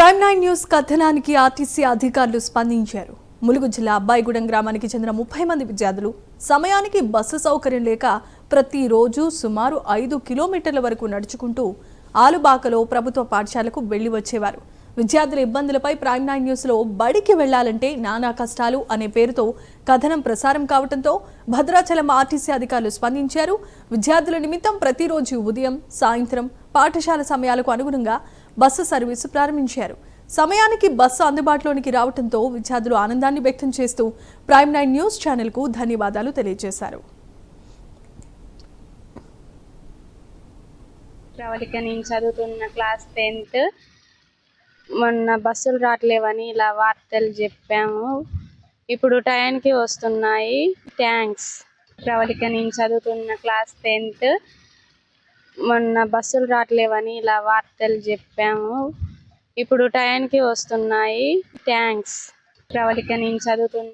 Prime 9 news కథనానికి RTC అధికారులు స్పందించారు. ములుగు జిల్లా అబ్బాయిగూడెం గ్రామానికి చెందిన 30 మంది విద్యార్థులు సమయానికి బస్సు సౌకర్యం లేక ప్రతిరోజు సుమారు 5 కిలోమీటర్ల వరకు నడుచుకుంటూ ఆలుబాకలో ప్రభుత్వ పాఠశాలకు వెళ్లి వచ్చేవారు. విద్యార్థుల ఇబ్బందులపై ప్రైమ్ 9 న్యూస్ లో బడికి వెళ్లాలంటే నానా కష్టాలు అనే పేరుతో కథనం ప్రసారం కావడంతో భద్రాచలం ఆర్టీసీ అధికారులు స్పందించారు. విద్యార్థుల నిమిత్తం ప్రతిరోజు ఉదయం సాయంత్రం పాఠశాల సమయాలకు అనుగుణంగా బస్సు సర్వీసు ప్రారంభించారు. సమయానికి బస్సు అందుబాటులోనికి రావడంతో విద్యార్థులు ఆనందాన్ని వ్యక్తం చేస్తూ ప్రైమ్ 9 న్యూస్ ఛానల్ కు ధన్యవాదాలు తెలియజేశారు. ప్రవళిక నేను చదువుతున్న క్లాస్ 10th. మొన్న బస్సులు రావట్లేవని ఇలా వార్తలు చెప్పాము. ఇప్పుడు టైంకి వస్తున్నాయి. థ్యాంక్స్. ప్రవళిక నేను చదువుతున్న క్లాస్ 10th. మొన్న బస్సులు రావట్లేవని ఇలా వార్తలు చెప్పాము. ఇప్పుడు టైంకి వస్తున్నాయి. థ్యాంక్స్. ప్రవళిక నేను చదువుతున్న